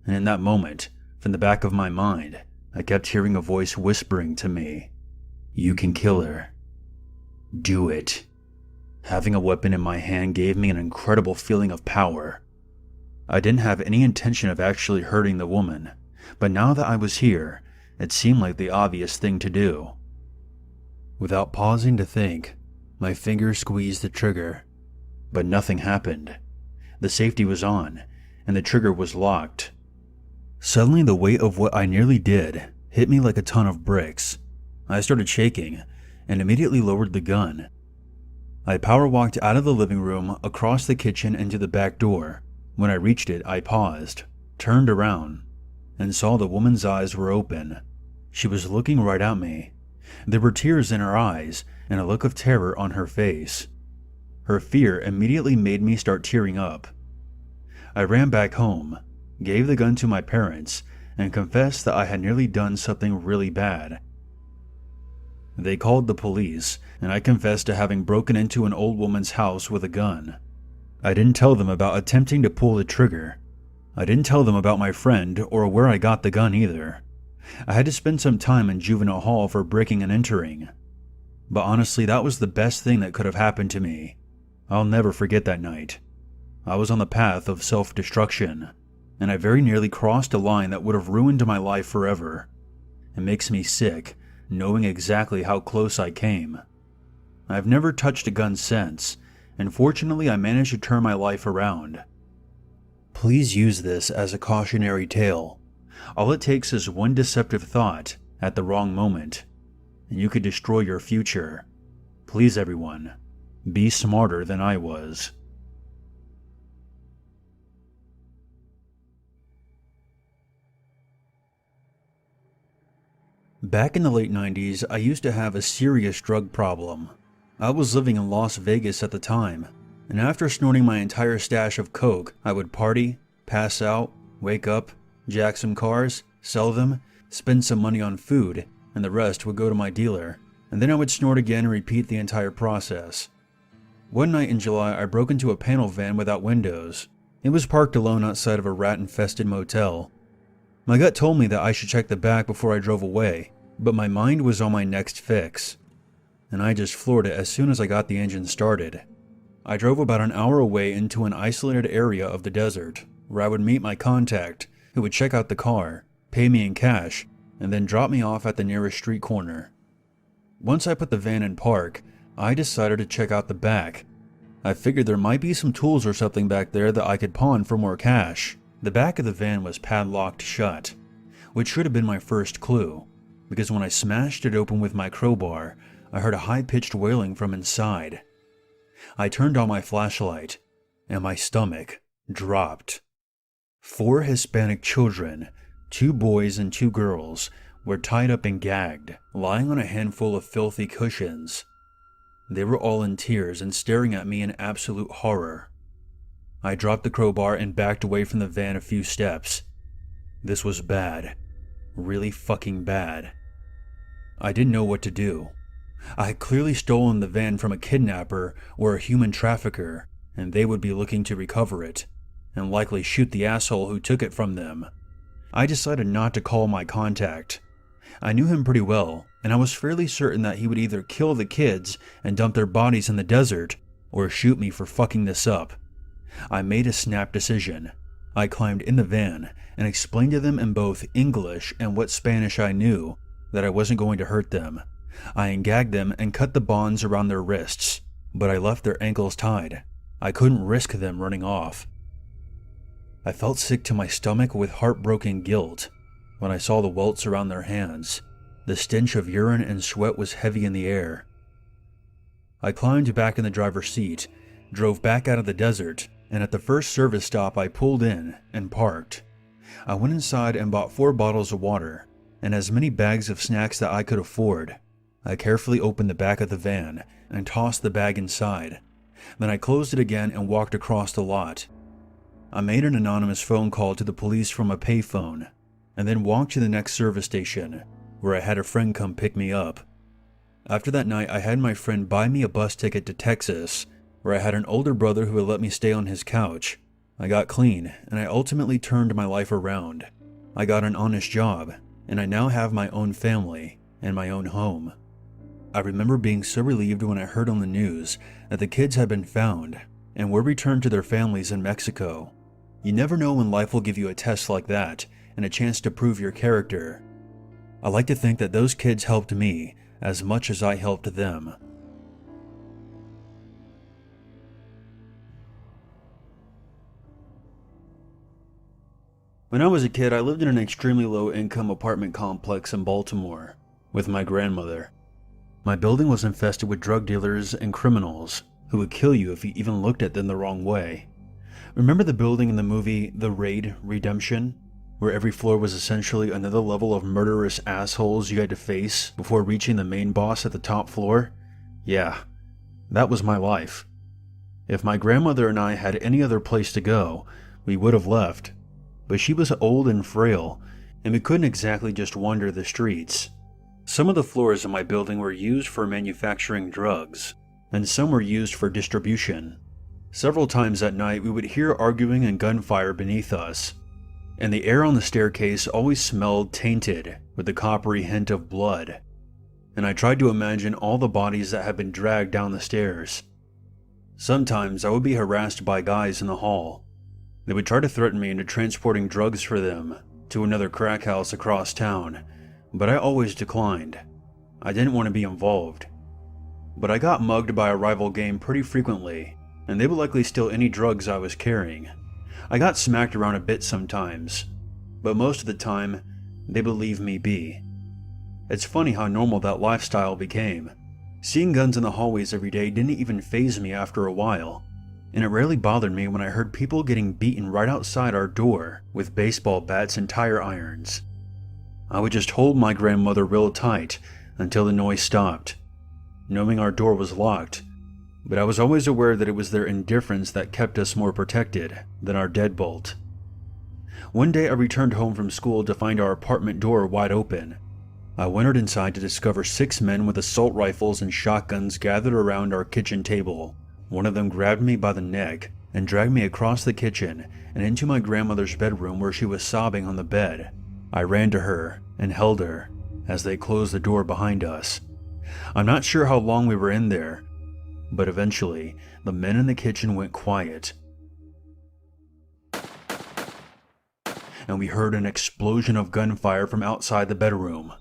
and in that moment, from the back of my mind, I kept hearing a voice whispering to me, "You can kill her. Do it." Having a weapon in my hand gave me an incredible feeling of power. I didn't have any intention of actually hurting the woman, but now that I was here, it seemed like the obvious thing to do. Without pausing to think, my fingers squeezed the trigger, but nothing happened. The safety was on, and the trigger was locked. Suddenly, the weight of what I nearly did hit me like a ton of bricks. I started shaking and immediately lowered the gun. I power walked out of the living room, across the kitchen, into the back door. When I reached it, I paused, turned around, and saw the woman's eyes were open. She was looking right at me. There were tears in her eyes and a look of terror on her face. Her fear immediately made me start tearing up. I ran back home, gave the gun to my parents, and confessed that I had nearly done something really bad. They called the police, and I confessed to having broken into an old woman's house with a gun. I didn't tell them about attempting to pull the trigger. I didn't tell them about my friend or where I got the gun either. I had to spend some time in juvenile hall for breaking and entering. But honestly, that was the best thing that could have happened to me. I'll never forget that night. I was on the path of self-destruction, and I very nearly crossed a line that would have ruined my life forever. It makes me sick, knowing exactly how close I came. I've never touched a gun since, and fortunately I managed to turn my life around. Please use this as a cautionary tale. All it takes is one deceptive thought at the wrong moment, and you could destroy your future. Please, everyone, be smarter than I was. Back in the late 90s, I used to have a serious drug problem. I was living in Las Vegas at the time, and after snorting my entire stash of coke, I would party, pass out, wake up, jack some cars, sell them, spend some money on food, and the rest would go to my dealer, and then I would snort again and repeat the entire process. One night in July, I broke into a panel van without windows. It was parked alone outside of a rat-infested motel. My gut told me that I should check the back before I drove away, but my mind was on my next fix, and I just floored it as soon as I got the engine started. I drove about an hour away into an isolated area of the desert, where I would meet my contact, who would check out the car, pay me in cash, and then drop me off at the nearest street corner. Once I put the van in park, I decided to check out the back. I figured there might be some tools or something back there that I could pawn for more cash. The back of the van was padlocked shut, which should have been my first clue, because when I smashed it open with my crowbar, I heard a high-pitched wailing from inside. I turned on my flashlight, and my stomach dropped. 4 Hispanic children, 2 boys and 2 girls, were tied up and gagged, lying on a handful of filthy cushions. They were all in tears and staring at me in absolute horror. I dropped the crowbar and backed away from the van a few steps. This was bad. Really fucking bad. I didn't know what to do. I had clearly stolen the van from a kidnapper or a human trafficker, and they would be looking to recover it, and likely shoot the asshole who took it from them. I decided not to call my contact. I knew him pretty well, and I was fairly certain that he would either kill the kids and dump their bodies in the desert, or shoot me for fucking this up. I made a snap decision. I climbed in the van and explained to them in both English and what Spanish I knew that I wasn't going to hurt them. I ungagged them and cut the bonds around their wrists, but I left their ankles tied. I couldn't risk them running off. I felt sick to my stomach with heartbroken guilt when I saw the welts around their hands. The stench of urine and sweat was heavy in the air. I climbed back in the driver's seat, drove back out of the desert, and at the first service stop I pulled in and parked. I went inside and bought 4 bottles of water and as many bags of snacks that I could afford. I carefully opened the back of the van and tossed the bag inside. Then I closed it again and walked across the lot. I made an anonymous phone call to the police from a payphone, and then walked to the next service station, where I had a friend come pick me up. After that night, I had my friend buy me a bus ticket to Texas, where I had an older brother who would let me stay on his couch. I got clean, and I ultimately turned my life around. I got an honest job, and I now have my own family and my own home. I remember being so relieved when I heard on the news that the kids had been found and were returned to their families in Mexico. You never know when life will give you a test like that and a chance to prove your character. I like to think that those kids helped me as much as I helped them. When I was a kid, I lived in an extremely low-income apartment complex in Baltimore with my grandmother. My building was infested with drug dealers and criminals who would kill you if you even looked at them the wrong way. Remember the building in the movie The Raid: Redemption, where every floor was essentially another level of murderous assholes you had to face before reaching the main boss at the top floor? Yeah, that was my life. If my grandmother and I had any other place to go, we would have left, but she was old and frail, and we couldn't exactly just wander the streets. Some of the floors in my building were used for manufacturing drugs, and some were used for distribution. Several times at night we would hear arguing and gunfire beneath us, and the air on the staircase always smelled tainted with a coppery hint of blood, and I tried to imagine all the bodies that had been dragged down the stairs. Sometimes I would be harassed by guys in the hall. They would try to threaten me into transporting drugs for them to another crack house across town, but I always declined. I didn't want to be involved. But I got mugged by a rival gang pretty frequently, and they would likely steal any drugs I was carrying. I got smacked around a bit sometimes, but most of the time, they would leave me be. It's funny how normal that lifestyle became. Seeing guns in the hallways every day didn't even faze me after a while, and it rarely bothered me when I heard people getting beaten right outside our door with baseball bats and tire irons. I would just hold my grandmother real tight until the noise stopped, knowing our door was locked, but I was always aware that it was their indifference that kept us more protected than our deadbolt. One day I returned home from school to find our apartment door wide open. I wandered inside to discover 6 men with assault rifles and shotguns gathered around our kitchen table. One of them grabbed me by the neck and dragged me across the kitchen and into my grandmother's bedroom where she was sobbing on the bed. I ran to her and held her as they closed the door behind us. I'm not sure how long we were in there, but eventually the men in the kitchen went quiet, and we heard an explosion of gunfire from outside the bedroom.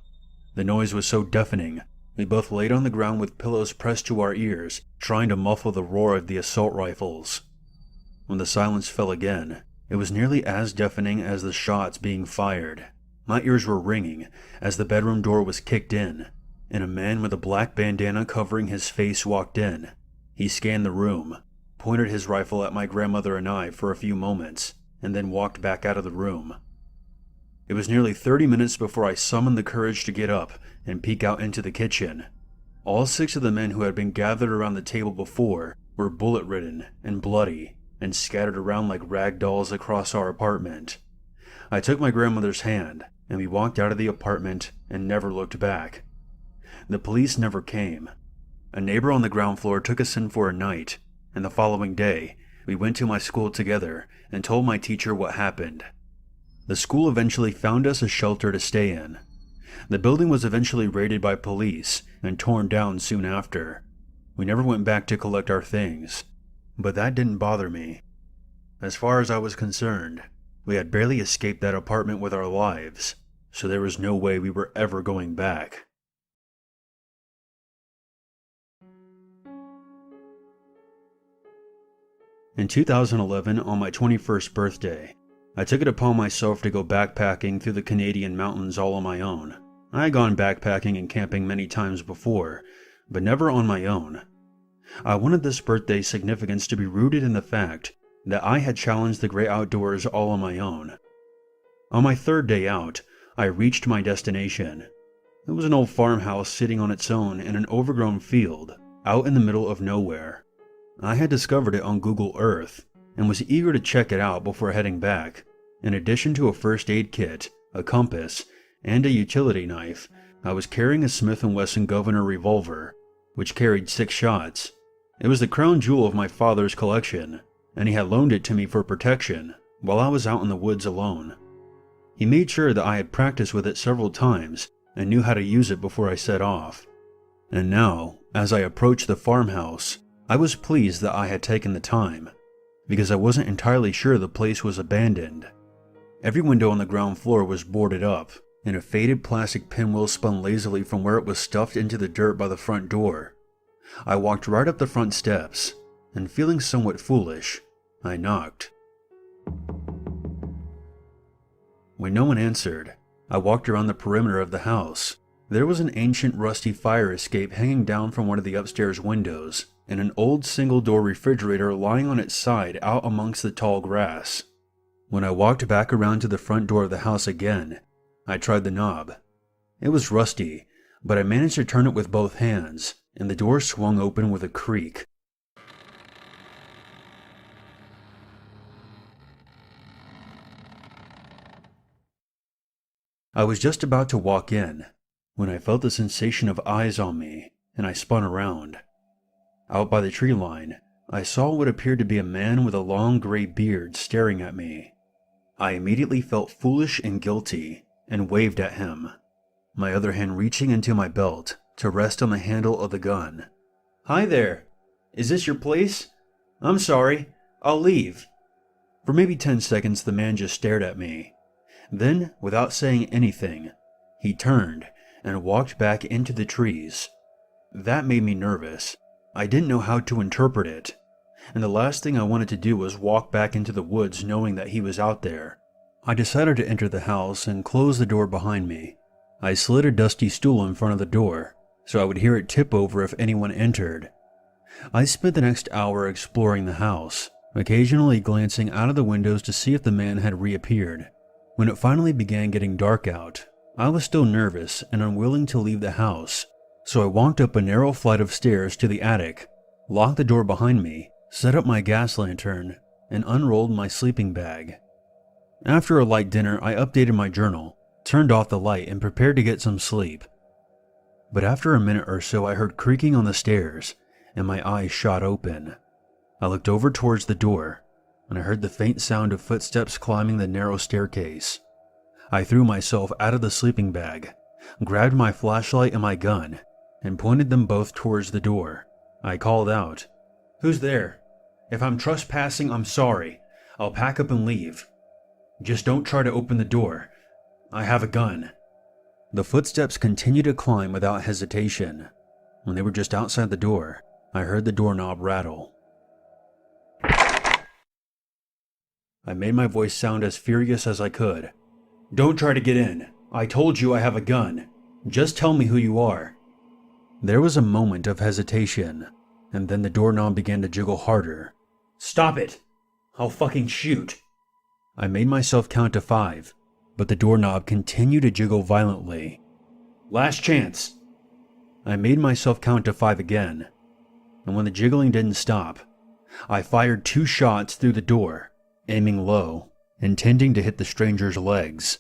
The noise was so deafening, we both laid on the ground with pillows pressed to our ears, trying to muffle the roar of the assault rifles. When the silence fell again, it was nearly as deafening as the shots being fired. My ears were ringing as the bedroom door was kicked in, and a man with a black bandana covering his face walked in. He scanned the room, pointed his rifle at my grandmother and I for a few moments, and then walked back out of the room. It was nearly 30 minutes before I summoned the courage to get up and peek out into the kitchen. All 6 of the men who had been gathered around the table before were bullet-ridden and bloody and scattered around like rag dolls across our apartment. I took my grandmother's hand, and we walked out of the apartment and never looked back. The police never came. A neighbor on the ground floor took us in for a night, and the following day, we went to my school together and told my teacher what happened. The school eventually found us a shelter to stay in. The building was eventually raided by police and torn down soon after. We never went back to collect our things, but that didn't bother me. As far as I was concerned, we had barely escaped that apartment with our lives, so there was no way we were ever going back. In 2011, on my 21st birthday, I took it upon myself to go backpacking through the Canadian mountains all on my own. I had gone backpacking and camping many times before, but never on my own. I wanted this birthday's significance to be rooted in the fact that I had challenged the great outdoors all on my own. On my 3rd day out, I reached my destination. It was an old farmhouse sitting on its own in an overgrown field, out in the middle of nowhere. I had discovered it on Google Earth, and was eager to check it out before heading back. In addition to a first aid kit, a compass, and a utility knife, I was carrying a Smith & Wesson Governor revolver, which carried 6 shots. It was the crown jewel of my father's collection, and he had loaned it to me for protection while I was out in the woods alone. He made sure that I had practiced with it several times and knew how to use it before I set off. And now, as I approached the farmhouse, I was pleased that I had taken the time, because I wasn't entirely sure the place was abandoned. Every window on the ground floor was boarded up, and a faded plastic pinwheel spun lazily from where it was stuffed into the dirt by the front door. I walked right up the front steps, and feeling somewhat foolish, I knocked. When no one answered, I walked around the perimeter of the house. There was an ancient rusty fire escape hanging down from one of the upstairs windows, and an old single-door refrigerator lying on its side out amongst the tall grass. When I walked back around to the front door of the house again, I tried the knob. It was rusty, but I managed to turn it with both hands, and the door swung open with a creak. I was just about to walk in, when I felt the sensation of eyes on me, and I spun around. Out by the tree line, I saw what appeared to be a man with a long gray beard staring at me. I immediately felt foolish and guilty, and waved at him, my other hand reaching into my belt to rest on the handle of the gun. "Hi there. Is this your place? I'm sorry. I'll leave." For maybe 10 seconds the man just stared at me. Then, without saying anything, he turned and walked back into the trees. That made me nervous. I didn't know how to interpret it, and the last thing I wanted to do was walk back into the woods knowing that he was out there. I decided to enter the house and close the door behind me. I slid a dusty stool in front of the door, so I would hear it tip over if anyone entered. I spent the next hour exploring the house, occasionally glancing out of the windows to see if the man had reappeared. When it finally began getting dark out, I was still nervous and unwilling to leave the house, so I walked up a narrow flight of stairs to the attic, locked the door behind me, set up my gas lantern, and unrolled my sleeping bag. After a light dinner, I updated my journal, turned off the light, and prepared to get some sleep. But after a minute or so, I heard creaking on the stairs, and my eyes shot open. I looked over towards the door, and I heard the faint sound of footsteps climbing the narrow staircase. I threw myself out of the sleeping bag, grabbed my flashlight and my gun, and pointed them both towards the door. I called out, "Who's there? If I'm trespassing, I'm sorry. I'll pack up and leave. Just don't try to open the door. I have a gun." The footsteps continued to climb without hesitation. When they were just outside the door, I heard the doorknob rattle. I made my voice sound as furious as I could. "Don't try to get in. I told you I have a gun. Just tell me who you are." There was a moment of hesitation, and then the doorknob began to jiggle harder. "Stop it! I'll fucking shoot." I made myself count to 5, but the doorknob continued to jiggle violently. "Last chance." I made myself count to 5 again, and when the jiggling didn't stop, I fired 2 shots through the door, aiming low, intending to hit the stranger's legs.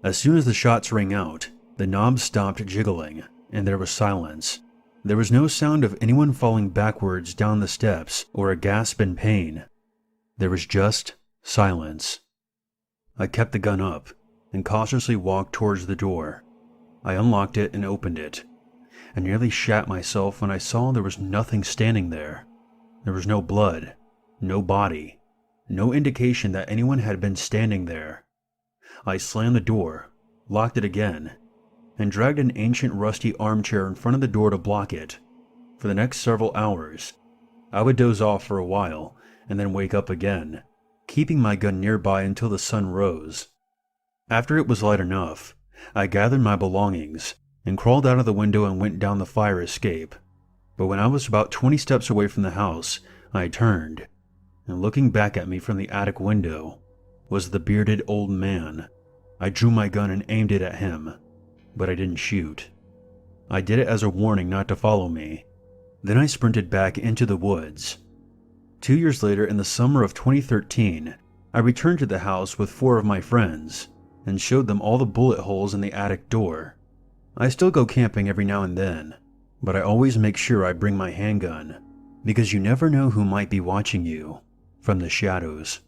As soon as the shots rang out, the knob stopped jiggling, and there was silence. There was no sound of anyone falling backwards down the steps or a gasp in pain. There was just silence. I kept the gun up and cautiously walked towards the door. I unlocked it and opened it. I nearly shat myself when I saw there was nothing standing there. There was no blood, no body, no indication that anyone had been standing there. I slammed the door, locked it again, and dragged an ancient rusty armchair in front of the door to block it. For the next several hours, I would doze off for a while and then wake up again, keeping my gun nearby until the sun rose. After it was light enough, I gathered my belongings and crawled out of the window and went down the fire escape. But when I was about 20 steps away from the house, I turned, and looking back at me from the attic window was the bearded old man. I drew my gun and aimed it at him, but I didn't shoot. I did it as a warning not to follow me. Then I sprinted back into the woods. 2 years later, in the summer of 2013, I returned to the house with 4 of my friends and showed them all the bullet holes in the attic door. I still go camping every now and then, but I always make sure I bring my handgun, because you never know who might be watching you from the shadows.